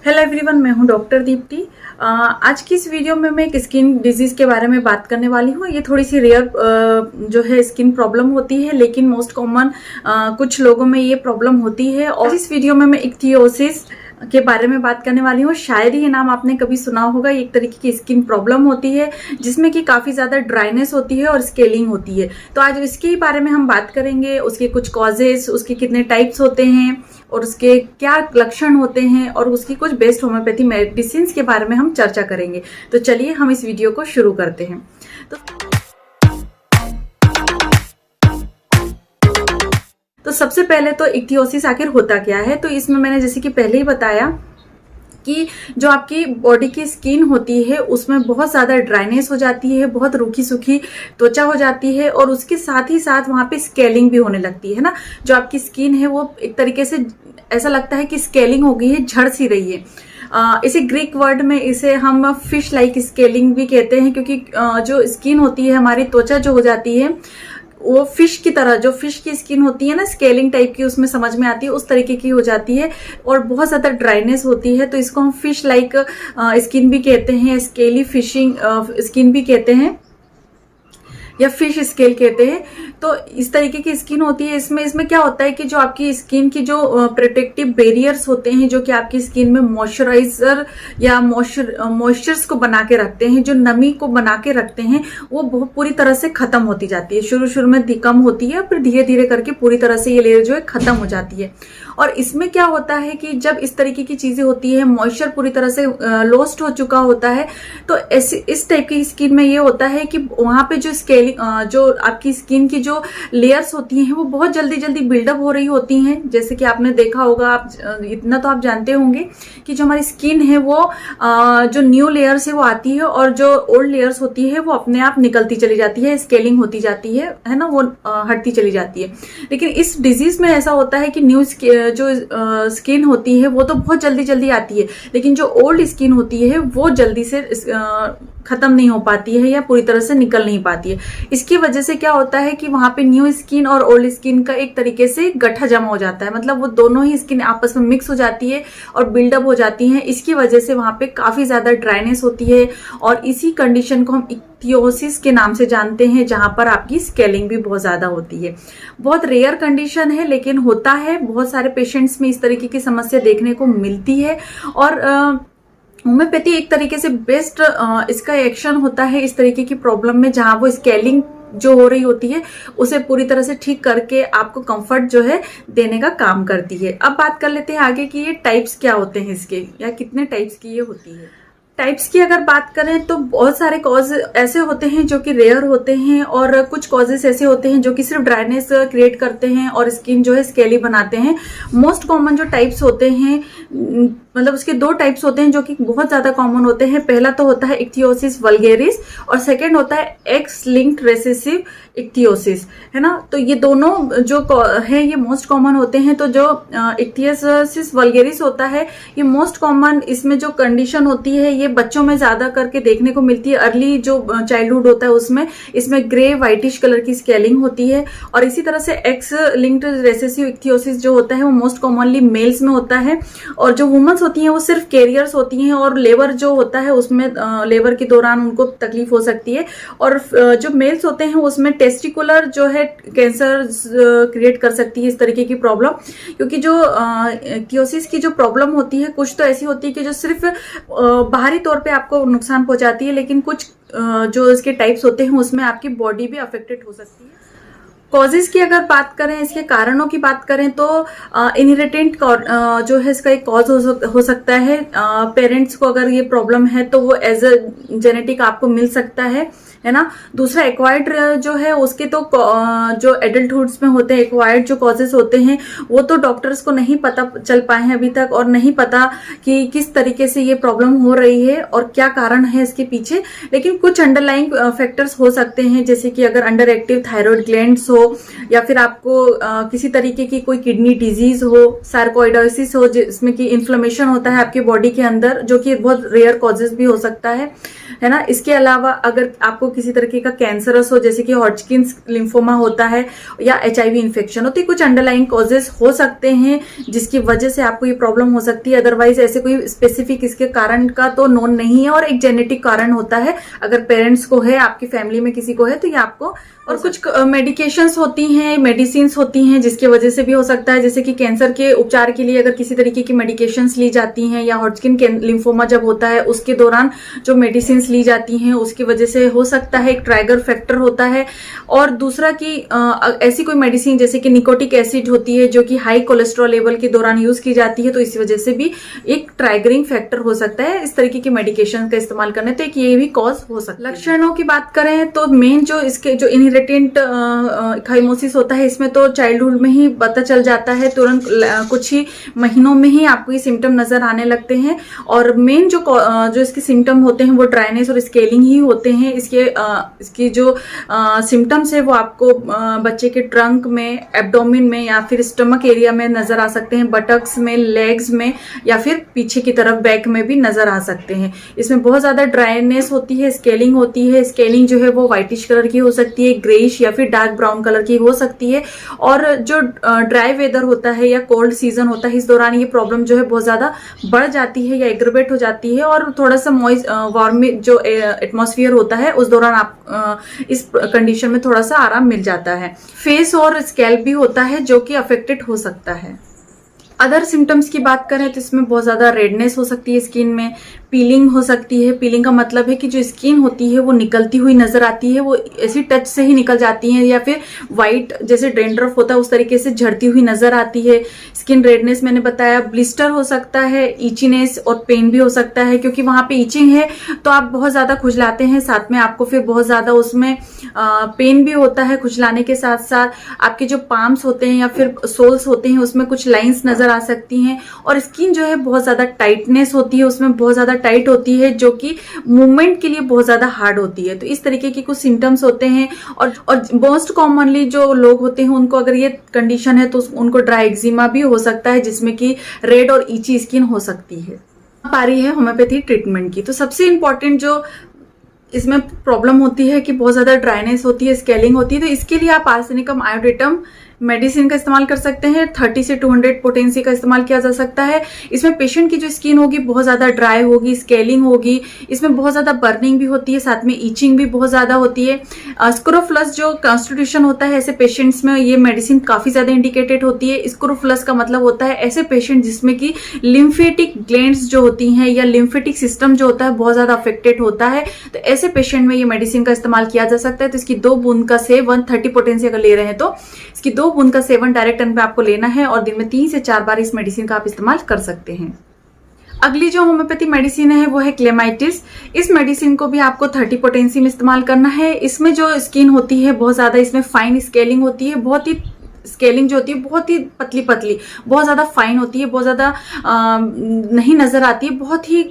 Hello everyone, मैं हूं doctor Deepti. आज की इस वीडियो में मैं एक स्किन डिजीज के बारे में बात करने वाली हूं। ये थोड़ी सी रेयर जो है स्किन प्रॉब्लम होती है, लेकिन मोस्ट कॉमन कुछ लोगों में ये प्रॉब्लम होती है। और इस वीडियो में मैं इक्थियोसिस के बारे में बात करने वाली हूँ। शायद ये नाम आपने कभी सुना होगा। ये एक तरीके की स्किन प्रॉब्लम होती है जिसमें कि काफ़ी ज़्यादा ड्राइनेस होती है और स्केलिंग होती है। तो आज इसके बारे में हम बात करेंगे, उसके कुछ कॉजेस, उसके कितने टाइप्स होते हैं और उसके क्या लक्षण होते हैं और उसकी कुछ बेस्ट होम्योपैथी मेडिसिन के बारे में हम चर्चा करेंगे। तो चलिए हम इस वीडियो को शुरू करते हैं। तो सबसे पहले तो इक्थियोसिस आखिर होता क्या है। तो इसमें मैंने जैसे कि पहले ही बताया कि जो आपकी बॉडी की स्किन होती है उसमें बहुत ज़्यादा ड्राइनेस हो जाती है, बहुत रूखी सूखी त्वचा हो जाती है और उसके साथ ही साथ वहाँ पे स्केलिंग भी होने लगती है ना। जो आपकी स्किन है वो एक तरीके से ऐसा लगता है कि स्केलिंग हो गई है, झड़ सी रही है। इसे ग्रीक वर्ड में इसे हम फिश लाइक स्केलिंग भी कहते हैं, क्योंकि जो स्किन होती है, हमारी त्वचा जो हो जाती है वो फिश की तरह, जो फिश की स्किन होती है ना, स्केलिंग टाइप की, उसमें समझ में आती है, उस तरीके की हो जाती है और बहुत ज्यादा ड्राइनेस होती है। तो इसको हम फिश लाइक स्किन भी कहते हैं, स्केली फिशिंग स्किन भी कहते हैं या फिश स्केल कहते हैं। तो इस तरीके की स्किन होती है। इसमें क्या होता है कि जो आपकी स्किन की जो प्रोटेक्टिव बैरियर्स होते हैं, जो कि आपकी स्किन में मॉइस्चराइजर या मॉइस्चर्स को बना के रखते हैं, जो नमी को बना के रखते हैं, वो बहुत पूरी तरह से खत्म होती जाती है। शुरू में कम होती है, फिर धीरे धीरे करके पूरी तरह से ये लेयर जो है खत्म हो जाती है। और इसमें क्या होता है कि जब इस तरीके की चीजें होती है, मॉइस्चर पूरी तरह से लॉस्ट हो चुका होता है, तो इस टाइप की स्किन में ये होता है कि वहां पे जो स्केलिंग, जो आपकी स्किन की जो लेयर्स होती हैं वो बहुत जल्दी जल्दी बिल्डअप हो रही होती हैं। जैसे कि आपने देखा होगा, आप इतना तो आप जानते होंगे कि जो हमारी स्किन है वो जो न्यू लेयर्स है वो आती है और जो ओल्ड लेयर्स होती है वो अपने आप निकलती चली जाती है, स्केलिंग होती जाती है ना, वो हटती चली जाती है। लेकिन इस डिजीज में ऐसा होता है कि न्यू जो स्किन होती है वो तो बहुत जल्दी जल्दी आती है, लेकिन जो ओल्ड स्किन होती है वो जल्दी से खत्म नहीं हो पाती है या पूरी तरह से निकल नहीं पाती है। इसकी वजह से क्या होता है कि वहां पे न्यू स्किन और ओल्ड स्किन का एक तरीके से गड्ढा जमा हो जाता है, मतलब वो दोनों ही स्किन आपस में मिक्स हो जाती है और बिल्डअप हो जाती है। इसकी वजह से वहां पे काफी ज्यादा ड्राइनेस होती है और इसी कंडीशन को हम इक्थियोसिस के नाम से जानते हैं, जहां पर आपकी स्केलिंग भी बहुत ज्यादा होती है। बहुत रेयर कंडीशन है, लेकिन होता है। बहुत सारे पेशेंट्स में इस तरीके की समस्या देखने को मिलती है और होम्योपैथी एक तरीके से बेस्ट इसका एक्शन होता है इस तरीके की प्रॉब्लम में, जहां वो स्केलिंग जो हो रही होती है उसे पूरी तरह से ठीक करके आपको कंफर्ट जो है देने का काम करती है। अब बात कर लेते हैं आगे कि ये टाइप्स क्या होते हैं इसके, या कितने टाइप्स की ये होती है। टाइप्स की अगर बात करें तो बहुत सारे कॉज ऐसे होते हैं जो कि रेयर होते हैं और कुछ कॉजेस ऐसे होते हैं जो कि सिर्फ ड्राइनेस क्रिएट करते हैं और स्किन जो है स्केली बनाते हैं। मोस्ट कॉमन जो टाइप्स होते हैं, मतलब उसके दो टाइप्स होते हैं जो कि बहुत ज्यादा कॉमन होते हैं। पहला तो होता है इक्थियोसिस वल्गेरिस और सेकंड होता है एक्स लिंक्ड रेसेसिव इक्थियोसिस, है ना। तो ये दोनों जो है ये मोस्ट कॉमन होते हैं। तो जो इक्थियोसिस वल्गेरिस होता है ये मोस्ट कॉमन, इसमें जो कंडीशन होती है ये बच्चों में ज्यादा करके देखने को मिलती है। अर्ली जो चाइल्डहुड होता है उसमें इसमें ग्रे व्हाइटिश कलर की स्केलिंग होती है। और इसी तरह से एक्स लिंक्ड रेसेसिव इक्थियोसिस जो होता है वो मोस्ट कॉमनली मेल्स में होता है। और जो वुमेन्स होती हैं वो सिर्फ कैरियर्स होती हैं और लेबर जो होता है उसमें लेबर के दौरान उनको तकलीफ हो सकती है। और जो मेल्स होते हैं उसमें टेस्टिकुलर जो है कैंसर क्रिएट कर सकती है इस तरीके की प्रॉब्लम। क्योंकि जो इक्थियोसिस की जो प्रॉब्लम होती है कुछ तो ऐसी होती है कि जो सिर्फ बाहरी तौर पे आपको नुकसान पहुंचाती है, लेकिन कुछ जो इसके टाइप्स होते हैं उसमें आपकी बॉडी भी अफेक्टेड हो सकती है। कॉजेज की अगर बात करें, इसके कारणों की बात करें तो इनहेरिटेंट जो है इसका एक कॉज हो सकता है। पेरेंट्स को अगर ये प्रॉब्लम है तो वो एज अ जेनेटिक आपको मिल सकता है ना। दूसरा एक्वायर्ड जो है उसके तो जो एडल्टहुड्स में होते हैं एक्वायर्ड जो कॉजेज होते हैं वो तो डॉक्टर्स को नहीं पता चल पाए हैं अभी तक और नहीं पता कि किस तरीके से ये प्रॉब्लम हो रही है और क्या कारण है इसके पीछे। लेकिन कुछ अंडरलाइंग फैक्टर्स हो सकते हैं, जैसे कि अगर अंडर एक्टिव थायराइड ग्लैंड्स हो या फिर आपको किसी तरीके की कोई किडनी डिजीज हो, सार्कोइडोसिस हो जिसमें कि इन्फ्लेमेशन होता है आपकी बॉडी के अंदर, जो कि बहुत रेयर कॉजेज भी हो सकता है ना। इसके अलावा अगर आपको किसी तरीके का कैंसरस हो, जैसे कि हॉटकिंस लिम्फोमा होता है या HIV इन्फेक्शन होती है, कुछ अंडरलाइंग कॉजेज हो सकते हैं जिसकी वजह से आपको ये प्रॉब्लम हो सकती है। अदरवाइज ऐसे कोई स्पेसिफिक इसके कारण का तो नोन नहीं है, और एक जेनेटिक कारण होता है। अगर पेरेंट्स को है, आपकी फैमिली में किसी को है, तो ये आपको, और कुछ मेडिकेशंस होती हैं, मेडिसिन्स होती हैं जिसकी वजह से भी हो सकता है। जैसे कि कैंसर के उपचार के लिए अगर किसी तरीके की मेडिकेशंस ली जाती हैं, या हॉटकिन लिम्फोमा जब होता है उसके दौरान जो मेडिसिन्स ली जाती हैं उसकी वजह से हो सकता है, एक ट्राइगर फैक्टर होता है। और दूसरा कि ऐसी कोई मेडिसिन जैसे कि निकोटिक एसिड होती है जो कि हाई कोलेस्ट्रॉल लेवल के दौरान यूज की जाती है, तो इस वजह से भी एक ट्राइगरिंग फैक्टर हो सकता है इस तरीके की मेडिकेशन का इस्तेमाल करने, तो एक ये भी कॉज हो सकता है। लक्षणों की बात करें तो मेन जो इसके जो इनहेरिटेंट इक्काइमोसिस होता है, इसमें तो चाइल्डहुड में ही पता चल जाता है, तुरंत कुछ ही महीनों में ही आपको ये सिम्टम नजर आने लगते हैं। और मेन जो इसके सिम्टम होते हैं वो ड्राइनेस और स्केलिंग ही होते हैं। इसकी जो सिम्टम्स है वो आपको बच्चे के ट्रंक में, एब्डोमिन में या फिर स्टमक एरिया में नजर आ सकते हैं, बटक्स में, लेग्स में या फिर पीछे की तरफ बैक में भी नजर आ सकते हैं। इसमें बहुत ज्यादा ड्राइनेस होती है, स्केलिंग होती है। स्केलिंग जो है वो व्हाइटिश कलर की हो सकती है, ग्रेइश या फिर डार्क ब्राउन कलर की हो सकती है। और जो ड्राई वेदर होता है या कोल्ड सीजन होता है, इस दौरान ये प्रॉब्लम जो है बहुत ज्यादा बढ़ जाती है या एग्रेवेट हो जाती है, और थोड़ा सा मॉइस्ट वार्म जो एटमॉस्फेयर होता है उस दौरान आप इस कंडीशन में थोड़ा सा आराम मिल जाता है। फेस और स्कैल्प भी होता है जो कि अफेक्टेड हो सकता है। अदर सिम्टम्स की बात करें तो इसमें बहुत ज्यादा रेडनेस हो सकती है स्किन में, पीलिंग हो सकती है। पीलिंग का मतलब है कि जो स्किन होती है वो निकलती हुई नजर आती है, वो ऐसी टच से ही निकल जाती है, या फिर व्हाइट जैसे डेंड्रफ होता है उस तरीके से झड़ती हुई नजर आती है। स्किन रेडनेस मैंने बताया, ब्लिस्टर हो सकता है, ईचीनेस और पेन भी हो सकता है, क्योंकि वहां पे ईचिंग है तो आप बहुत ज्यादा खुजलाते हैं, साथ में आपको फिर बहुत ज्यादा उसमें पेन भी होता है। खुजलाने के साथ साथ आपके जो पाम्स होते हैं या फिर सोल्स होते हैं उसमें कुछ लाइंस नजर आ सकती हैं, और स्किन जो है बहुत ज्यादा टाइटनेस होती है, उसमें बहुत ज्यादा टाइट होती है, जो कि मूवमेंट के लिए बहुत ज्यादा हार्ड होती है। तो इस तरीके के कुछ सिम्टम्स होते हैं। और मोस्ट कॉमनली जो लोग होते हैं उनको अगर ये कंडीशन है तो उनको ड्राई एक्जिमा भी हो सकता है, जिसमें कि रेड और ईची स्किन हो सकती है। अब आ रही है होम्योपैथी ट्रीटमेंट की। तो सबसे इंपॉर्टेंट जो इसमें प्रॉब्लम होती है कि बहुत ज्यादा ड्राइनेस होती है, स्केलिंग होती है, तो इसके लिए आप आर्सेनिकम आयोडेटम मेडिसिन का इस्तेमाल कर सकते हैं। 30 से 200 पोटेंसी का इस्तेमाल किया जा सकता है। इसमें पेशेंट की जो स्किन होगी बहुत ज्यादा ड्राई होगी, स्केलिंग होगी, इसमें बहुत ज्यादा बर्निंग भी होती है, साथ में ईचिंग भी बहुत ज्यादा होती है। स्क्रोफ्लस जो कॉन्स्टिट्यूशन होता है, ऐसे पेशेंट्स में ये मेडिसिन काफी ज्यादा इंडिकेटेड होती है। स्क्रोफ्लस का मतलब होता है ऐसे पेशेंट जिसमें कि लिम्फेटिक ग्लैंड्स जो होती हैं या लिम्फेटिक सिस्टम जो होता है बहुत ज्यादा अफेक्टेड होता है, तो ऐसे पेशेंट में ये मेडिसिन का इस्तेमाल किया जा सकता है। तो इसकी 2 बूंद का सेवन 30 पोटेंसी अगर ले रहे हैं तो इसकी 2 बूंद का सेवन डायरेक्ट टन पे आपको लेना है, और दिन में 3 से 4 बार इस मेडिसिन का आप इस्तेमाल कर सकते हैं। अगली जो होम्योपैथी मेडिसिन है वो है क्लेमाइटिस। इस मेडिसिन को भी आपको 30 पोटेंसी में इस्तेमाल करना है। इसमें जो स्किन होती है बहुत ज्यादा, इसमें फाइन स्केलिंग होती है, बहुत ही स्केलिंग जो होती है बहुत ही पतली पतली, बहुत ज्यादा फाइन होती है, बहुत ज्यादा नहीं नजर आती है, बहुत ही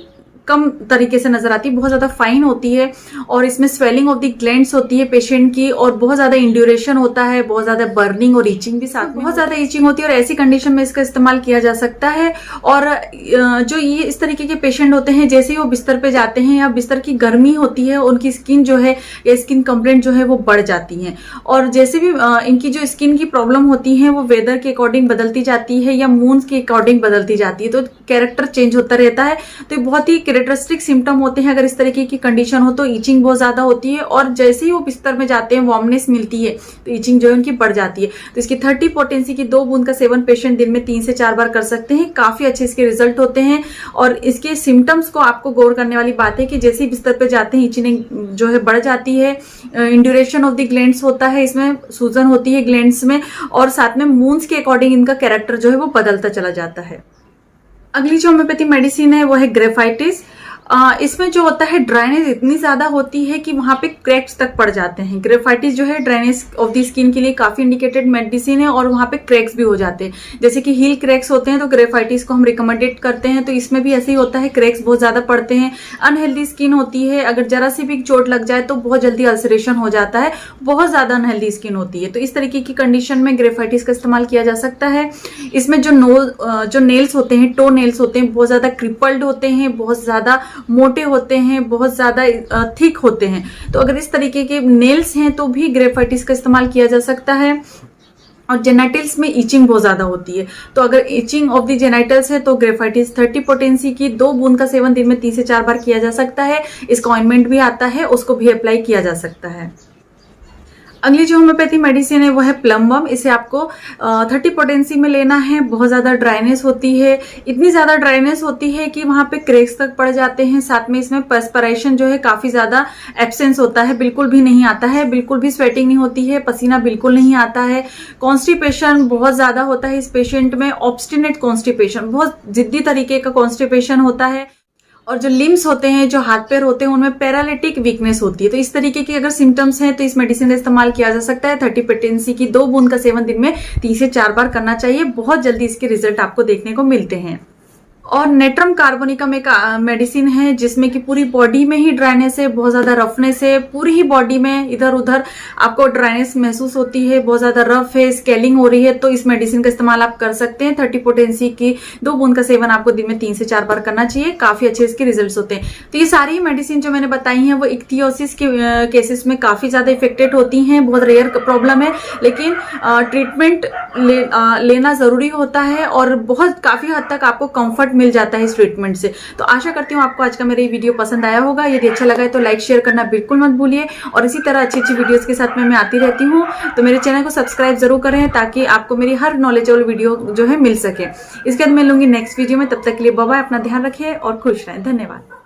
कम तरीके से नजर आती है, बहुत ज्यादा फाइन होती है। और इसमें स्वेलिंग ऑफ द ग्लैंड्स होती है पेशेंट की, और बहुत ज्यादा इंड्यूरेशन होता है, बहुत ज्यादा बर्निंग और ईचिंग भी साथ में बहुत ज्यादा ईचिंग होती है, और ऐसी कंडीशन में इसका इस्तेमाल किया जा सकता है। और जो ये इस तरीके के पेशेंट होते हैं, जैसे ही वो बिस्तर पे जाते हैं या बिस्तर की गर्मी होती है, उनकी स्किन जो है या स्किन कंप्लेंट जो है वो बढ़ जाती है। और जैसे भी इनकी जो स्किन की प्रॉब्लम होती है वो वेदर के अकॉर्डिंग बदलती जाती है या मून्स के अकॉर्डिंग बदलती जाती है, तो कैरेक्टर चेंज होता रहता है। तो बहुत ही कैरेक्टरिस्टिक सिम्टम होते हैं। अगर इस तरीके की कंडीशन हो तो ईचिंग बहुत ज्यादा होती है, और जैसे ही वो बिस्तर में जाते हैं वार्मनेस मिलती है तो ईचिंग जो है उनकी बढ़ जाती है। तो इसकी 30 पोटेंसी की 2 बूंद का सेवन पेशेंट दिन में 3 से 4 बार कर सकते हैं। काफी अच्छे इसके रिजल्ट होते हैं। और इसके सिम्टम्स को आपको गौर करने वाली बात है कि जैसे ही बिस्तर पे जाते हैं ईचिंग जो है बढ़ जाती है, इंड्यूरेशन ऑफ द ग्लैंड्स होता है, इसमें सूजन होती है ग्लैंड्स में, और साथ में मून्स के अकॉर्डिंग इनका कैरेक्टर जो है वो बदलता चला जाता है। अगली जो होम्योपैथी मेडिसिन है वो है ग्रेफाइटिस। इसमें जो होता है ड्राइनेस इतनी ज्यादा होती है कि वहां पे क्रैक्स तक पड़ जाते हैं। ग्रेफाइटिस जो है ड्राइनेस ऑफ द स्किन के लिए काफी इंडिकेटेड मेडिसिन है और वहां पे क्रैक्स भी हो जाते हैं। जैसे कि हील क्रैक्स होते हैं तो ग्रेफाइटिस को हम रिकमेंडेड करते हैं, तो इसमें भी ऐसे ही होता है, क्रैक्स बहुत ज्यादा पड़ते हैं। अनहेल्दी स्किन होती है, अगर जरा सी भी चोट लग जाए तो बहुत जल्दी अल्सरेशन हो जाता है, बहुत ज्यादा अनहेल्दी स्किन होती है। तो इस तरीके की कंडीशन में ग्रेफाइटिस का इस्तेमाल किया जा सकता है। इसमें जो नेल्स होते हैं, टो नेल्स होते हैं, बहुत ज्यादा क्रिपल्ड होते हैं, बहुत ज्यादा मोटे होते हैं, बहुत ज्यादा थिक होते हैं। तो अगर इस तरीके के नेल्स हैं तो भी ग्रेफाइटिस का इस्तेमाल किया जा सकता है। और जेनाइटल्स में इचिंग बहुत ज्यादा होती है, तो अगर इचिंग ऑफ द जेनाइटल्स है तो ग्रेफाइटिस 30 पोटेंसी की 2 बूंद का सेवन दिन में 3 से 4 बार किया जा सकता है। इसका ऑइंटमेंट भी आता है, उसको भी अप्लाई किया जा सकता है। अगली जो होम्योपैथी मेडिसिन है वो है प्लम्बम। इसे आपको 30 पोटेंसी में लेना है। बहुत ज्यादा ड्राइनेस होती है, इतनी ज्यादा ड्राइनेस होती है कि वहां पे क्रैक्स तक पड़ जाते हैं। साथ में इसमें पर्सपरेशन जो है काफी ज्यादा एब्सेंस होता है, बिल्कुल भी नहीं आता है, बिल्कुल भी स्वेटिंग नहीं होती है, पसीना बिल्कुल नहीं आता है। कॉन्स्टिपेशन बहुत ज्यादा होता है इस पेशेंट में, ऑब्स्टिनेट कॉन्स्टिपेशन, बहुत जिद्दी तरीके का कॉन्स्टिपेशन होता है। और जो लिम्स होते हैं, जो हाथ पैर होते हैं, उनमें पैरालिटिक वीकनेस होती है। तो इस तरीके के अगर सिम्टम्स हैं तो इस मेडिसिन का इस्तेमाल किया जा सकता है। 30 पोटेंसी की 2 बूंद का सेवन दिन में 3 से 4 बार करना चाहिए। बहुत जल्दी इसके रिजल्ट आपको देखने को मिलते हैं। और नेट्रम कार्बोनिकम एक मेडिसिन है जिसमें कि पूरी बॉडी में ही ड्राइनेस है, बहुत ज्यादा रफनेस है, पूरी ही बॉडी में इधर उधर आपको ड्राइनेस महसूस होती है, बहुत ज्यादा रफ है, स्केलिंग हो रही है, तो इस मेडिसिन का इस्तेमाल आप कर सकते हैं। 30 पोटेंसी की 2 बूंद का सेवन आपको दिन में 3 से 4 बार करना चाहिए। काफी अच्छे इसके रिजल्ट होते हैं। तो ये सारी मेडिसिन जो मैंने बताई हैं वो इक्थियोसिस के केसेस में काफी ज्यादा इफेक्टेड होती हैं। बहुत रेयर प्रॉब्लम है, लेकिन ट्रीटमेंट लेना जरूरी होता है और बहुत काफी हद तक आपको कंफर्ट मिल जाता है इस ट्रीटमेंट से। तो आशा करती हूँ आपको आज का मेरा ये वीडियो पसंद आया होगा। यदि अच्छा लगा है तो लाइक शेयर करना बिल्कुल मत भूलिए, और इसी तरह अच्छी अच्छी वीडियोस के साथ मैं आती रहती हूँ। तो मेरे चैनल को सब्सक्राइब जरूर करें ताकि आपको मेरी हर नॉलेजेबल वीडियो जो है मिल सके। इसके बाद मैं लूंगी नेक्स्ट वीडियो में। तब तक के लिए बाय बाय, अपना ध्यान रखिए और खुश रहें। धन्यवाद।